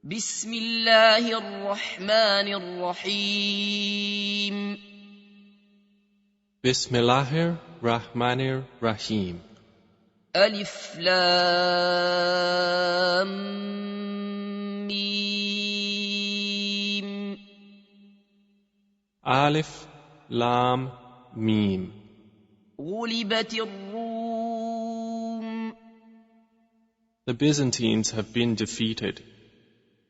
بسم الله الرحمن الرحيم بسم الله الرحمن الرحيم ألف لام ميم ألف لام ميم غلبت الروم The Byzantines have been defeated.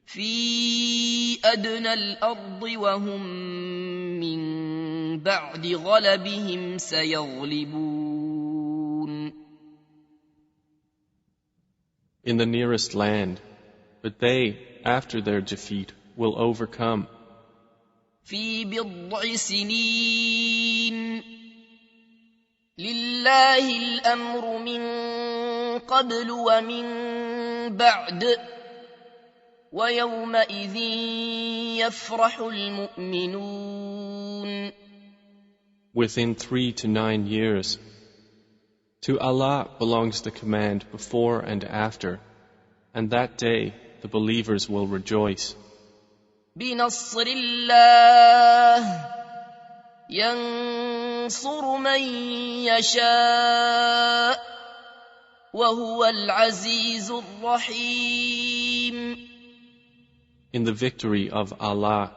في أدنى الأرض وهم من بعد غلبهم سيغلبون In the nearest land, but they, after their defeat, will overcome. في بضع سنين لله الأمر من قبل ومن بعد ويومئذ يفرح المؤمنون Within 3 to 9 years. To Allah belongs the command before and after, and that day the believers will rejoice. بنصر الله ينصر من يشاء وهو العزيز الرحيم In the victory of Allah,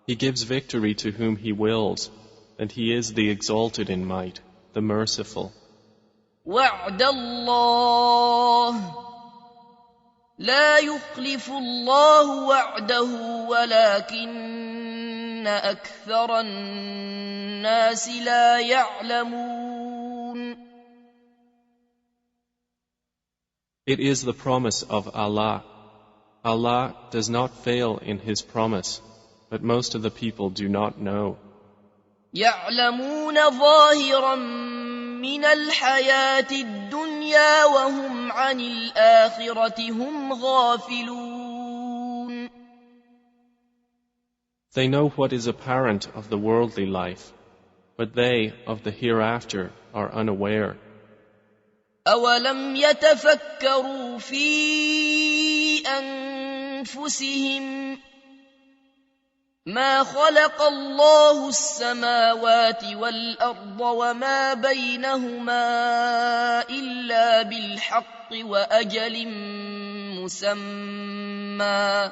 He gives victory to whom He wills, and He is the exalted in might, the merciful. وعد الله لا يخلف الله وعده ولكن أكثر الناس لا يعلمون It is the promise of Allah. Allah does not fail in His promise, but most of the people do not know. يعلمون ظاهرا من الحياة الدنيا وهم عن الآخرة هم غافلون They know what is apparent of the worldly life, but they of the hereafter are unaware. أولم يتفكروا في أنفسهم ما خلق الله السماوات والأرض وما بينهما إلا بالحق وأجل مسمى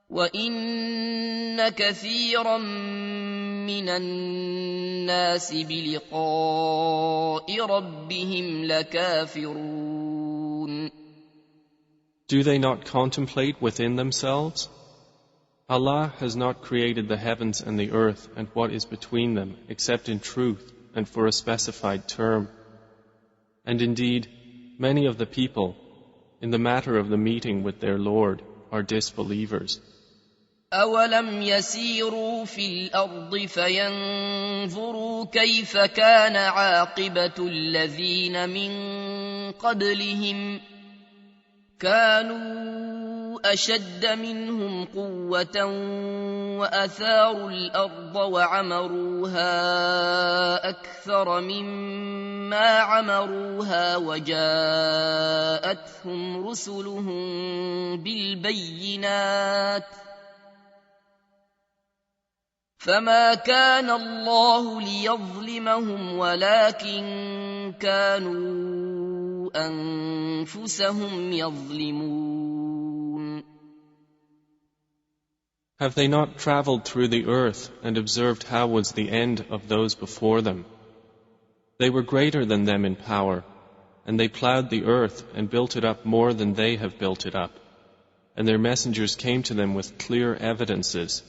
وإن كثيرا من الناس بلقاء ربهم لكافرون Do they not contemplate within themselves? Allah has not created the heavens and the earth and what is between them except in truth and for a specified term. And indeed, many of the people, in the matter of the meeting with their Lord, are disbelievers. أولم يسيروا في الأرض فينظروا كيف كان عاقبة الذين من قبلهم كانوا أشد منهم قوة وأثاروا الأرض وعمروها أكثر مما عمروها وجاءتهم رسلهم بالبينات فما كان الله ليظلمهم ولكن كانوا أنفسهم يظلمون Have they not traveled through the earth and observed how was the end of those before them? They were greater than them in power, and they plowed the earth and built it up more than they have built it up, and their messengers came to them with clear evidences.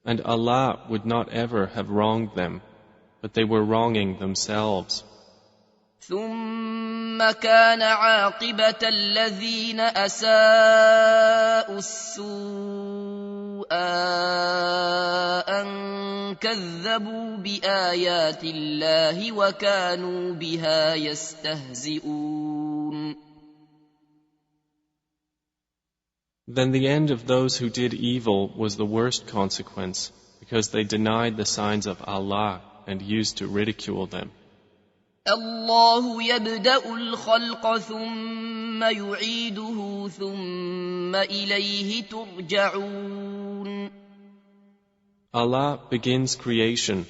And Allah would not ever have wronged them, but they were wronging themselves. ثم كان عاقبة الذين أساءوا السوء أن كذبوا بآيات الله وكانوا بها يستهزئون Then the end of those who did evil was the worst consequence, because they denied the signs of Allah and used to ridicule them. الله يبدأ الخلق ثم ثم يعيده ثم إليه ترجعون. Allah begins creation,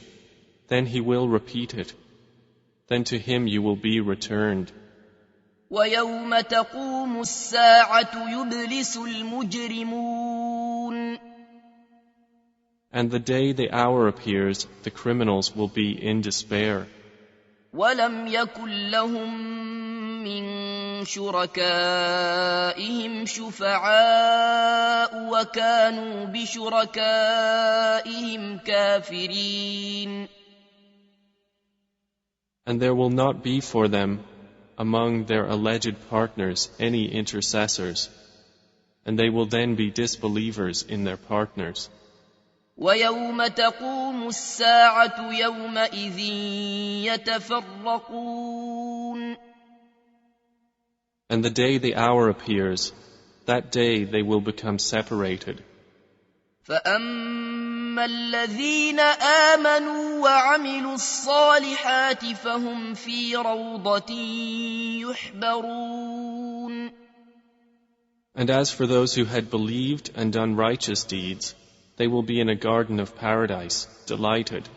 then He will repeat it, then to Him you will be returned. ويوم تقوم الساعة يبلس المجرمون. And the day the hour appears, the criminals will be in despair. ولم يكن لهم من شركائهم شفعاء وكانوا بشركائهم كافرين. And there will not be for them among their alleged partners any intercessors, and they will then be disbelievers in their partners. ويوم تقوم الساعة يومئذ يتفرقون. And the day the hour appears, that day they will become separated. فأما الذين آمنوا وعملوا الصالحات فهم في روضة يحبرون. And as for those who had believed and done righteous deeds, they will be in a garden of paradise, delighted.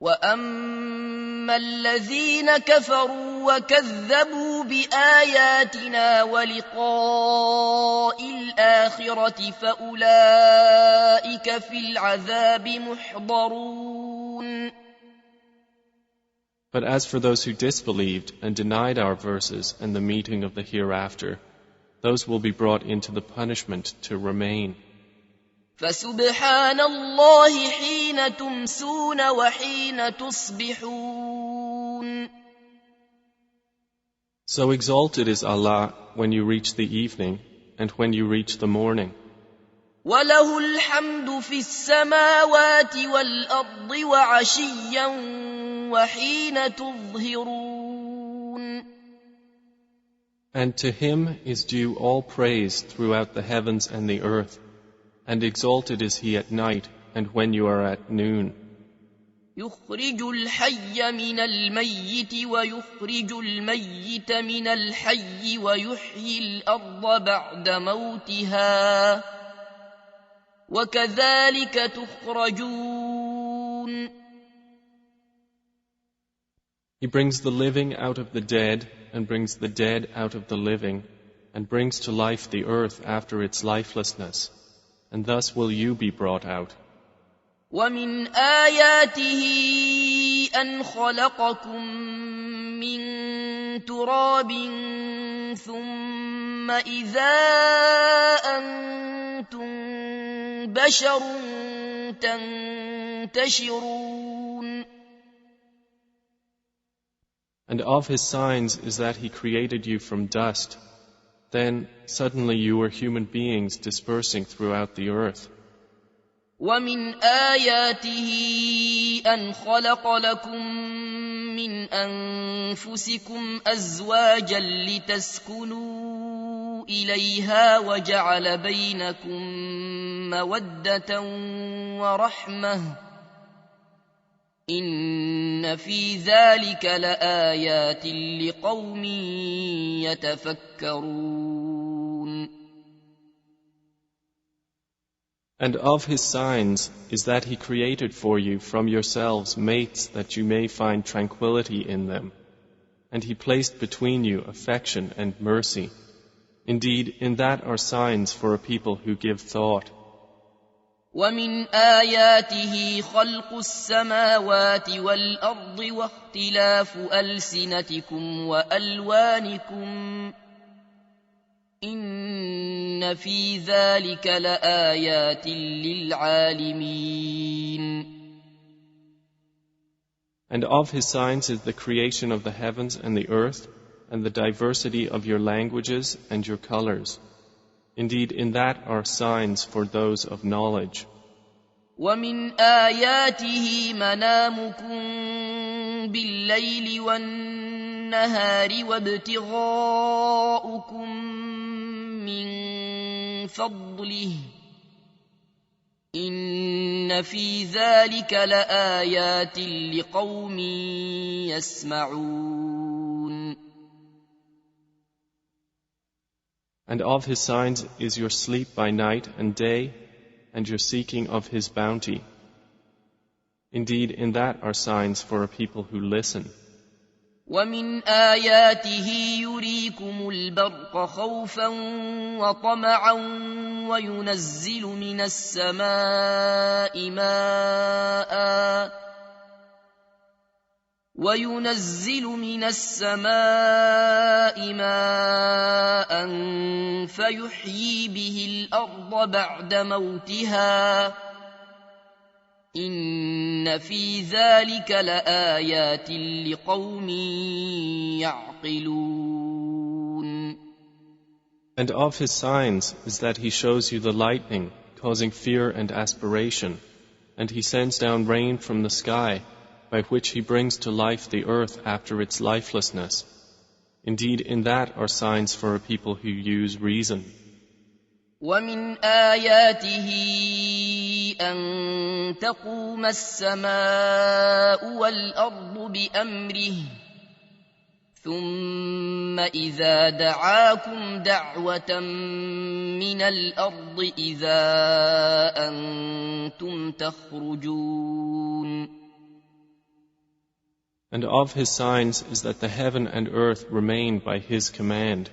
وأما الذين كفروا وكذبوا بآياتنا ولقاء الآخرة فأولئك في العذاب محضرون. But as for those who disbelieved and denied our verses and the meeting of the hereafter, those will be brought into the punishment to remain. فسبحان الله حين تمسون وحين تصبحون. So exalted is Allah when you reach the evening and when you reach the morning. وله الحمد في السماوات والأرض وعشيا وحين تظهرون. And to Him is due all praise throughout the heavens and the earth, and exalted is He at night and when you are at noon. يخرج الحي من الميت ويخرج الميت من الحي ويحيي الأرض بعد موتها وكذلك تخرجون. He brings the living out of the dead and brings the dead out of the living and brings to life the earth after its lifelessness, and thus will you be brought out. ومن آياته أن خلقكم من تراب ثم إذا أنتم بشر تنتشرون. And of His signs is that He created you from dust. Then suddenly you were human beings dispersing throughout the earth. ومن آياته أن خلق لكم من أنفسكم أزواجا لتسكنوا إليها وجعل بينكم مودة ورحمة إن في ذلك لآيات لقوم يتفكرون. And of His signs is that He created for you from yourselves mates that you may find tranquility in them. And He placed between you affection and mercy. Indeed, in that are signs for a people who give thought. ومن آياته خلق السماوات والأرض واختلاف ألسنتكم وألوانكم إن في ذلك لآيات للعالمين. And of His signs is the creation of the heavens and the earth and the diversity of your languages and your colors. Indeed, in that are signs for those of knowledge. ومن آياته منامكم بالليل والنهار وابتغاؤكم من فضله إن في ذلك لآيات لقوم يسمعون. And of His signs is your sleep by night and day, and your seeking of His bounty. Indeed, in that are signs for a people who listen. ومن آياته يريكم البرق خوفا وطمعا وينزل من السماء ماء فيحيي به الأرض بعد موتها إن في ذلك لآيات لقوم يعقلون. And of His signs is that He shows you the lightning, causing fear and aspiration, and He sends down rain from the sky, by which He brings to life the earth after its lifelessness. Indeed, in that are signs for a people who use reason. ومن آياته أن تقوم السماء والأرض بأمره ثم إذا دعاكم دعوة من الأرض إذا أنتم تخرجون. And of His signs is that the heaven and earth remain by His command.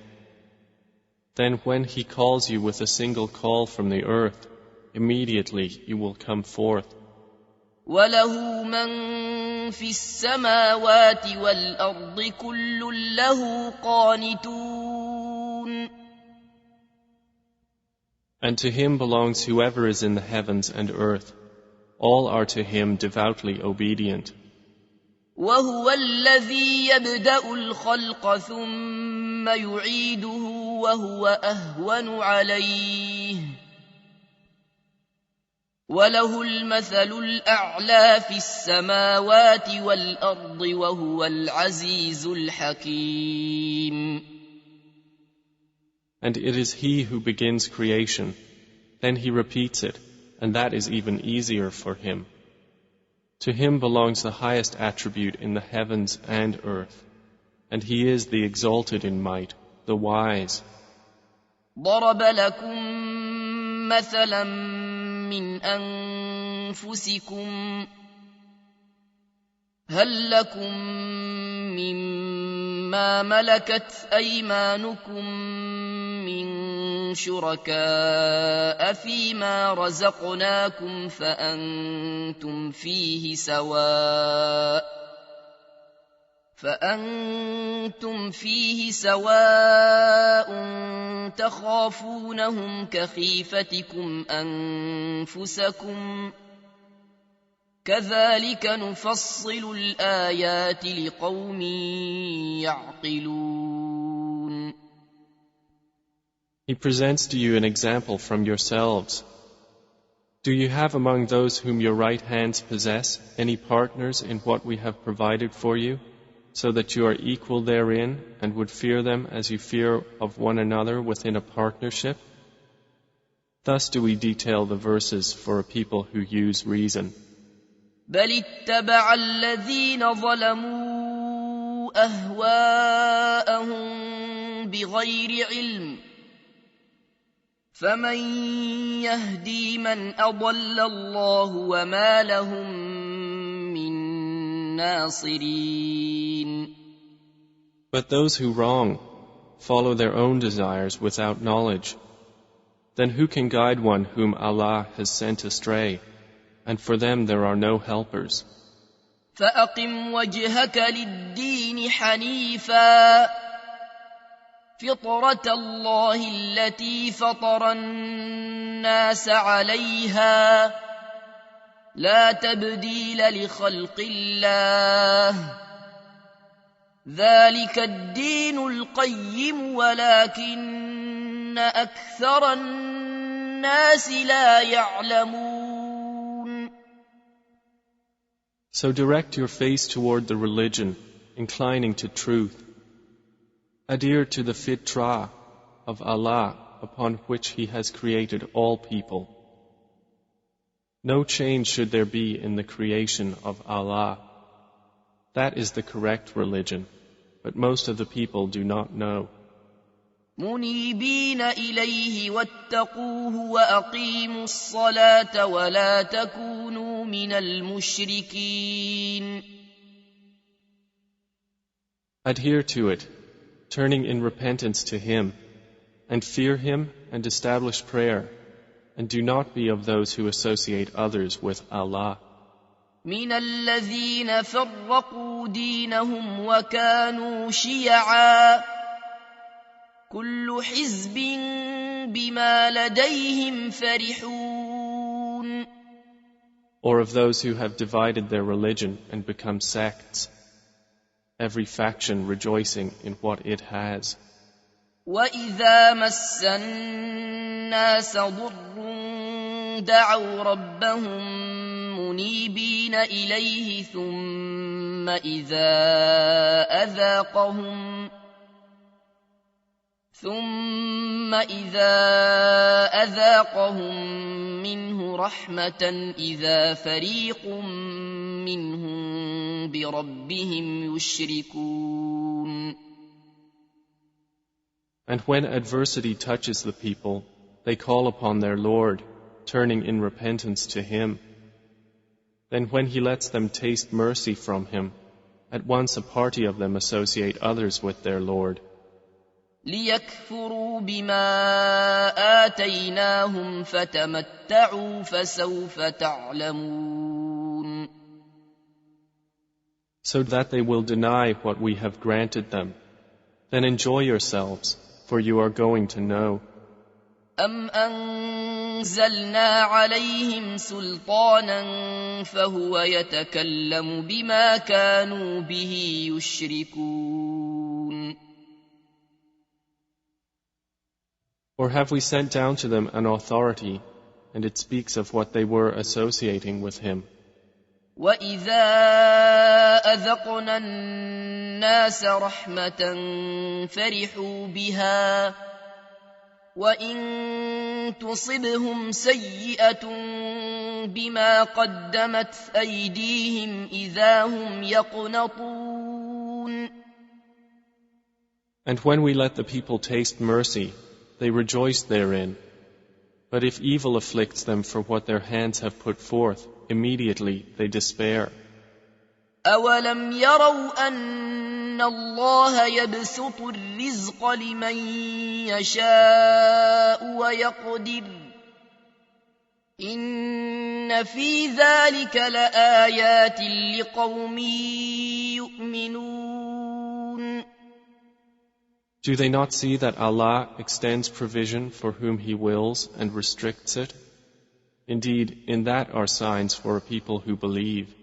Then when He calls you with a single call from the earth, immediately you will come forth. وَلَهُ مَن فِي السَّمَاوَاتِ وَالْأَرْضِ كُلٌّ لَّهُ قَانِتُونَ. And to Him belongs whoever is in the heavens and earth. All are to Him devoutly obedient. وَهُوَ الَّذِي يَبْدَأُ الْخَلْقَ ثُمَّ يُعِيدُهُ وَهُوَ أَهْوَنُ عَلَيْهِ وَلَهُ الْمَثَلُ الْأَعْلَى فِي السَّمَاوَاتِ وَالْأَرْضِ وَهُوَ الْعَزِيزُ الْحَكِيمُ. And it is He who begins creation, then He repeats it, and that is even easier for Him. To Him belongs the highest attribute in the heavens and earth, and He is the exalted in might, the wise. ضرب لكم مثلا من أنفسكم هل لكم مما ملكت أيمانكم من شركاء فيما رزقناكم فأنتم فيه سواء تخافونهم كخيفتكم أنفسكم كذلك نفصل الآيات لقوم يعقلون. He presents to you an example from yourselves. Do you have among those whom your right hands possess any partners in what we have provided for you, so that you are equal therein and would fear them as you fear of one another within a partnership? Thus do we detail the verses for a people who use reason. بل اتبع الذين ظلموا أهواءهم بغير علم فمن يهدي من أضل الله وما لهم من ناصرين. But those who wrong follow their own desires without knowledge. Then who can guide one whom Allah has sent astray? And for them there are no helpers. فأقم وجهك للدين حنيفا فطرة الله التي فطر الناس عليها لا تبديل لخلق الله ذلك الدين القيم ولكن أكثر الناس لا يعلمون. So direct your face toward the religion, inclining to truth. Adhere to the fitrah of Allah upon which He has created all people. No change should there be in the creation of Allah. That is the correct religion, but most of the people do not know. منيبين إليه واتقوه وأقيموا الصلاة ولا تكونوا من المشركين. Adhere to it, turning in repentance to Him, and fear Him and establish prayer, and do not be of those who associate others with Allah. من الذين فرقوا دينهم وكانوا شيعا كل حزب بما لديهم فرحون. Or of those who have divided their religion and become sects, every faction rejoicing in what it has. وَإِذَا مَسَّ النَّاسَ ضُرٌّ دَعَوْا رَبَّهُم مُّنِيبِينَ إِلَيْهِ ثُمَّ إِذَا أَذَاقَهُم مِّنْهُ رَحْمَةً إِذَا فَرِيقٌ مِّنْهُم بِرَبِّهِمْ يُشْرِكُونَ. And when adversity touches the people, they call upon their Lord, turning in repentance to Him. Then when He lets them taste mercy from Him, at once a party of them associate others with their Lord. لِيَكْفُرُوا بِمَا آتَيْنَاهُمْ فَتَمَتَّعُوا فَسَوْفَ تَعْلَمُونَ. So that they will deny what we have granted them. Then enjoy yourselves, for you are going to know. أَمْ أَنزَلْنَا عَلَيْهِمْ سُلْطَانًا فَهُوَ يَتَكَلَّمُ بِمَا كَانُوا بِهِ يُشْرِكُونَ. Or have we sent down to them an authority, and it speaks of what they were associating with Him? وَإِذَا أَذَقْنَا النَّاسَ رَحْمَةً فَرِحُوا بِهَا وَإِن تُصِبْهُمْ سَيِّئَةٌ بِمَا قَدَّمَتْ أَيْدِيهِمْ إِذَا هُمْ يَقْنَطُونَ. And when we let the people taste mercy, they rejoice therein. But if evil afflicts them for what their hands have put forth, immediately they despair. أَوَلَمْ يَرَوْا أَنَّ اللَّهَ يَبْسُطُ الرِّزْقَ لِمَن يَشَاءُ وَيَقْدِرُ إِنَّ فِي ذَلِكَ لَآيَاتٍ لِقَوْمٍ يُؤْمِنُونَ. Do they not see that Allah extends provision for whom He wills and restricts it? Indeed, in that are signs for a people who believe.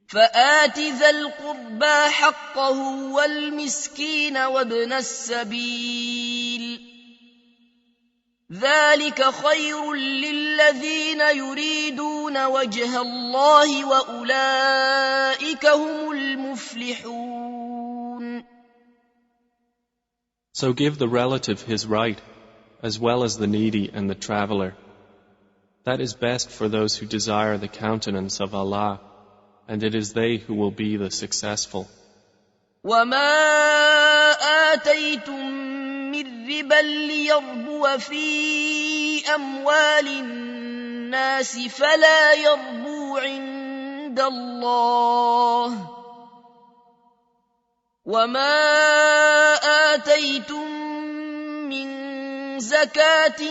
فآت ذا القربى حقه والمسكين وابن السبيل ذلك خير للذين يريدون وجه الله وأولئك هم المفلحون. So give the relative his right, as well as the needy and the traveler. That is best for those who desire the countenance of Allah, and it is they who will be the successful. وَمَا آتَيْتُم مِّن رِّبًا لِّيَرْبُوَ فِي أَمْوَالِ النَّاسِ فَلَا يَرْبُو عِندَ اللَّهِ وَمَا آتَيْتُم مِّن زَكَاةٍ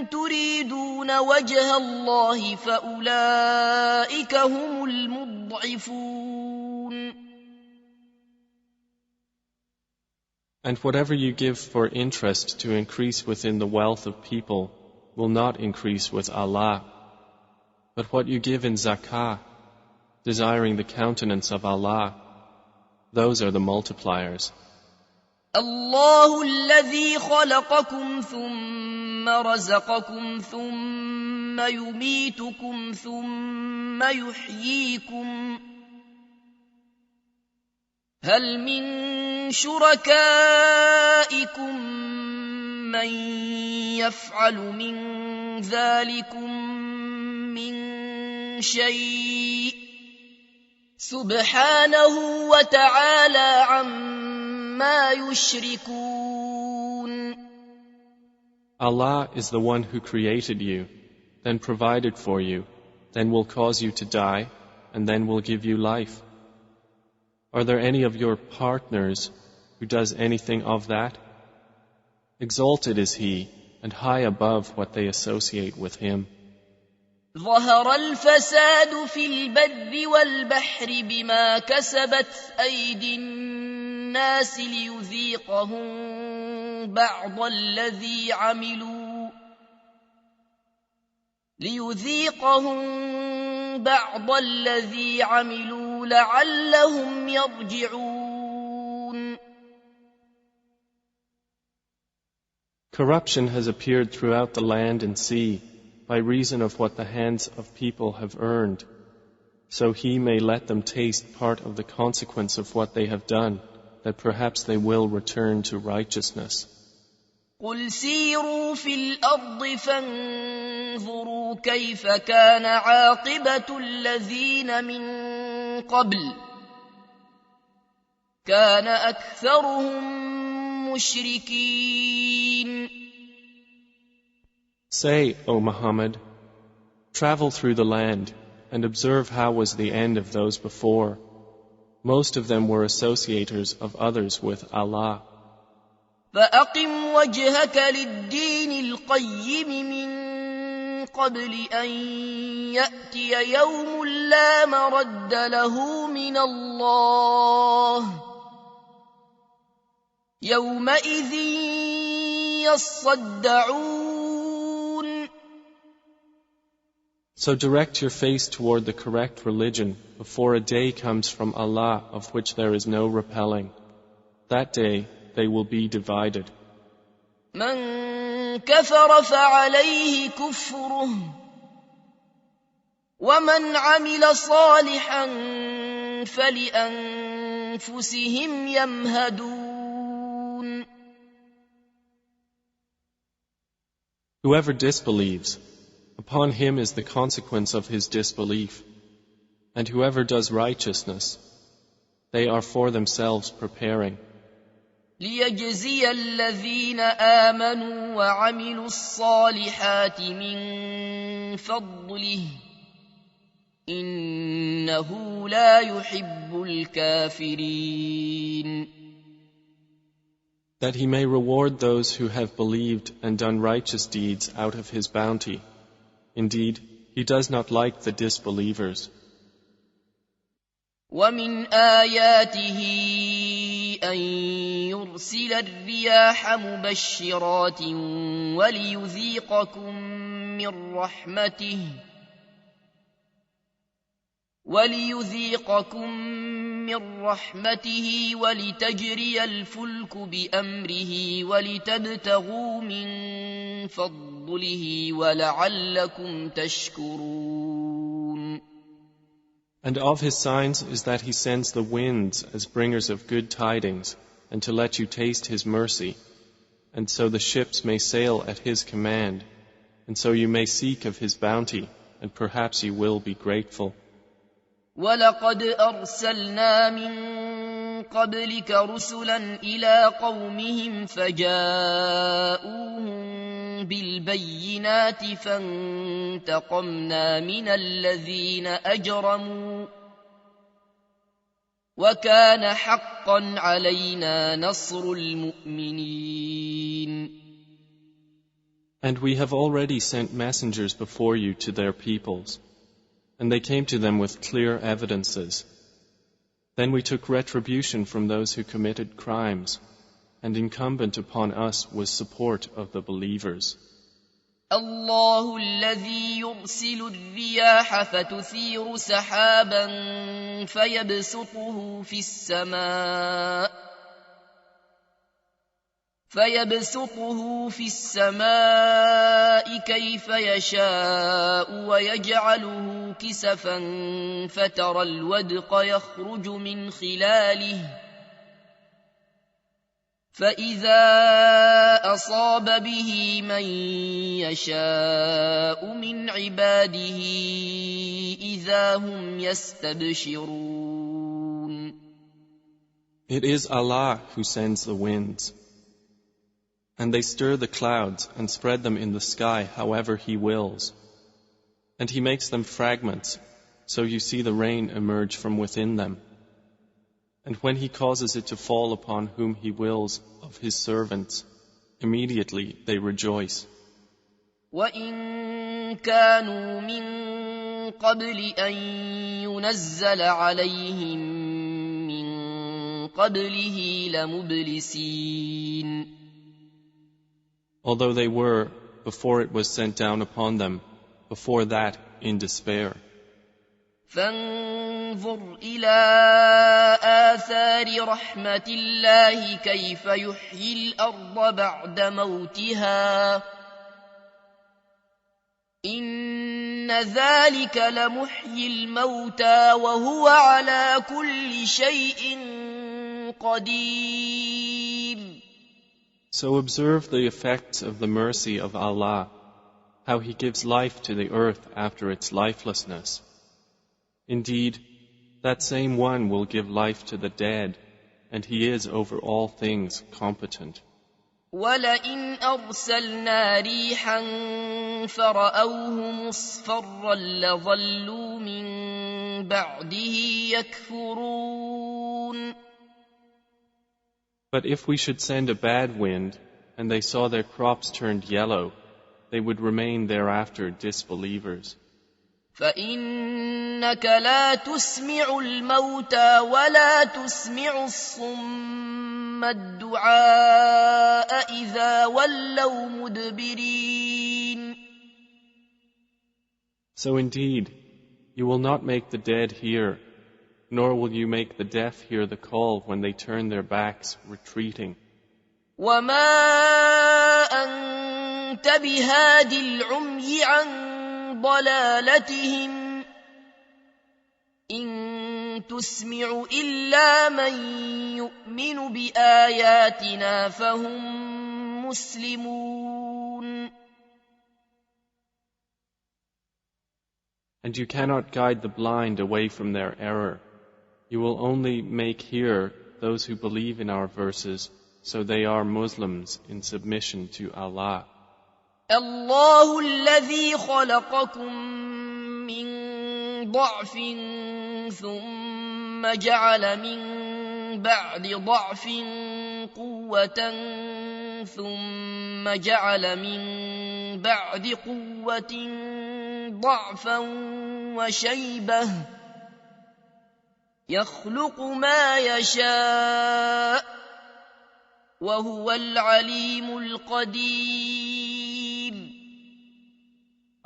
تُرِيدُونَ وَجْهَ اللَّهِ فَأُولَئِكَ هُمُ الْمُضْعِفُونَ. And whatever you give for interest to increase within the wealth of people will not increase with Allah. But what you give in zakah, desiring the countenance of Allah, those are the multipliers. الله الذي خلقكم ثم رزقكم ثم يميتكم ثم يحييكم هل من شركائكم من يفعل من ذلكم من شيء سبحانه وتعالى عما يشركون. Allah is the one who created you, then provided for you, then will cause you to die, and then will give you life. Are there any of your partners who does anything of that? Exalted is He, and high above what they associate with Him. ظهر الفساد في البر والبحر بما كسبت أيدي الناس ليذيقهم بعض الذي عملوا لعلهم يرجعون. Corruption has appeared throughout the land and sea by reason of what the hands of people have earned, so He may let them taste part of the consequence of what they have done, that perhaps they will return to righteousness. قل سيروا في الأرض فانظروا كيف كان عاقبة الذين من قبل كان أكثرهم مشركين. Say, O Muhammad, travel through the land and observe how was the end of those before. Most of them were associators of others with Allah. فأقم وجهك للدين القيم من قبل أن يأتي يوم لا مرد له من الله يومئذ يصدعون. So direct your face toward the correct religion before a day comes from Allah of which there is no repelling. That day they will be divided. من كفر فعليه كفره ومن عمل صالحا فلأنفسهم يمهدون. Whoever disbelieves, upon him is the consequence of his disbelief, and whoever does righteousness, they are for themselves preparing. ليجزي الذين آمنوا وعملوا الصالحات من فضله إنه لا يحب الكافرين. That He may reward those who have believed and done righteous deeds out of His bounty. Indeed, He does not like the disbelievers. ومن آياته أن يرسل الرياح مبشرات وليذيقكم من رحمته ولتجري الفلك بأمره ولتبتغوا من فضله ولعلكم تشكرون. And of His signs is that He sends the winds as bringers of good tidings, and to let you taste His mercy, and so the ships may sail at His command, and so you may seek of His bounty, and perhaps you will be grateful. وَلَقَدْ أَرْسَلْنَا مِن قَبْلِكَ رُسُلًا إِلَىٰ قَوْمِهِمْ فَجَاءُوهُم بِالْبَيِّنَاتِ فَانتَقَمْنَا مِنَ الَّذِينَ أَجْرَمُوا وَكَانَ حَقًّا عَلَيْنَا نَصْرُ الْمُؤْمِنِينَ. And we have already sent messengers before you to their peoples, and they came to them with clear evidences. Then we took retribution from those who committed crimes, and incumbent upon us was support of the believers. الله الذي يرسل الرياح فتثير سحابا فيبسطه في السماء كيف يشاء ويجعله كسفا فترى الودق يخرج من خلاله فإذا أصاب به من يشاء من عباده إذا هم يستبشرون. It is Allah who sends the winds. And they stir the clouds and spread them in the sky however He wills. And He makes them fragments, so you see the rain emerge from within them. And when He causes it to fall upon whom He wills of His servants, immediately they rejoice. وَإِن كَانُوا مِن قَبْلِ أَن يُنَزَّلَ عَلَيْهِم مِّن قَبْلِهِ لَمُبْلِسِينَ. Although they were, before it was sent down upon them, before that in despair. فانظر إلى آثار رحمة الله كيف يحيي الأرض بعد موتها إن ذلك لمحيي الموتى وهو على كل شيء قدير. So observe the effects of the mercy of Allah, how He gives life to the earth after its lifelessness. Indeed, that same one will give life to the dead, and He is over all things competent. وَلَئِنْ أَرْسَلْنَا رِيحًا فَرَأَوْهُ مُصْفَرًّا لَظَلُّوا مِن بَعْدِهِ يَكْفُرُونَ. But if we should send a bad wind, and they saw their crops turned yellow, they would remain thereafter disbelievers. فَإِنَّكَ لَا تُسْمِعُ الْمَوْتَى وَلَا تُسْمِعُ الصُّمَّ الدُّعَاءَ إِذَا وَلَّوْا مُدْبِرِينَ. So indeed, you will not make the dead hear, nor will you make the deaf hear the call when they turn their backs, retreating. وَمَا أَنْتَ بِهَادِ الْعُمْيِ عَنْ ضلالتهم إن تسمع إلا من يؤمن بآياتنا فهم مسلمون. And you cannot guide the blind away from their error. You will only make hear those who believe in our verses, so they are Muslims in submission to Allah. الله الذي خلقكم من ضعف ثم جعل من بعد ضعف قوة ثم جعل من بعد قوة ضعفا وشيبة يخلق ما يشاء وهو العليم القدير.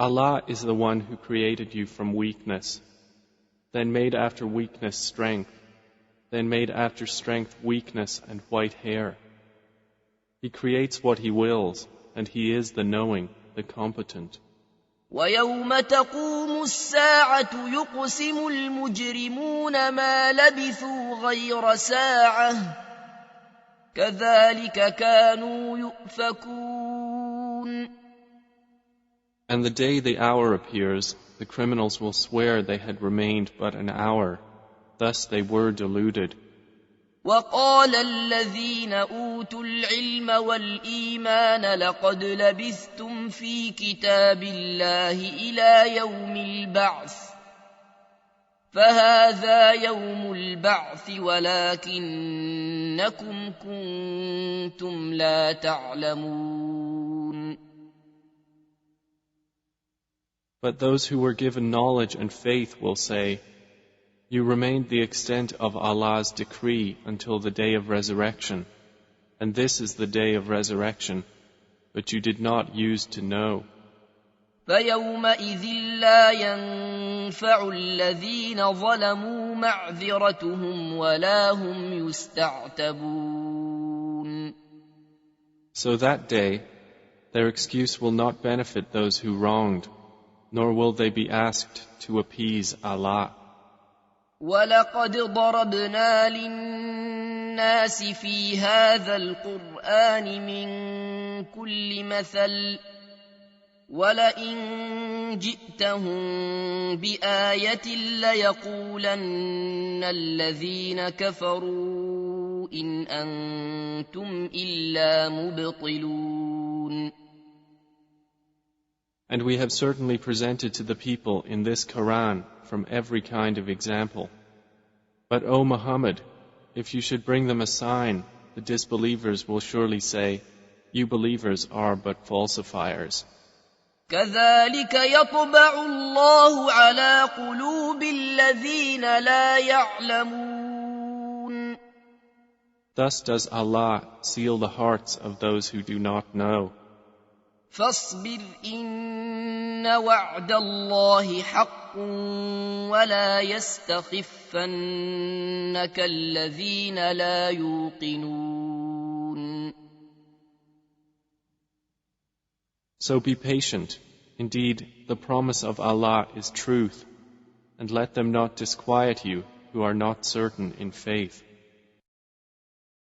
Allah is the one who created you from weakness, then made after weakness strength, then made after strength weakness and white hair. He creates what He wills, and He is the knowing, the competent. وَيَوْمَ تَقُومُ السَّاعَةُ يُقْسِمُ الْمُجْرِمُونَ مَا لَبِثُوا غَيْرَ سَاعَةٍ كَذَلِكَ كَانُوا يُؤْفَكُونَ. And the day the hour appears, the criminals will swear they had remained but an hour. Thus they were deluded. وَقَالَ الَّذِينَ أُوتُوا الْعِلْمَ وَالْإِيمَانَ لَقَدْ لَبِثْتُمْ فِي كِتَابِ اللَّهِ إِلَى يَوْمِ الْبَعْثِ فَهَذَا يَوْمُ الْبَعْثِ وَلَكِنَّكُمْ كُنتُمْ لَا تَعْلَمُونَ. But those who were given knowledge and faith will say, You remained the extent of Allah's decree until the day of resurrection, and this is the day of resurrection, but you did not use to know. فَيَوْمَئِذٍ لَا يَنفَعُ الَّذِينَ ظَلَمُوا مَعْذِرَتُهُمْ وَلَا هُمْ يُسْتَعْتَبُونَ. So that day, their excuse will not benefit those who wronged, nor will they be asked to appease Allah. وَلَقَدْ ضَرَبْنَا لِلنَّاسِ فِي هَذَا الْقُرْآنِ مِنْ كُلِّ مَثَلٍ وَلَئِنْ جِئْتَهُمْ بِآيَةٍ لَيَقُولَنَّ الَّذِينَ كَفَرُوا إن أنتم إلا مبطلون. And we have certainly presented to the people in this Quran from every kind of example. But, O Muhammad, if you should bring them a sign, the disbelievers will surely say, you believers are but falsifiers. كذلك يطبع الله على قلوب الذين لا يعلمون. Thus does Allah seal the hearts of those who do not know. فاصبر إن وعد الله حق ولا يستخفنك الذين لا يوقنون. So be patient. Indeed, the promise of Allah is truth, and let them not disquiet you who are not certain in faith.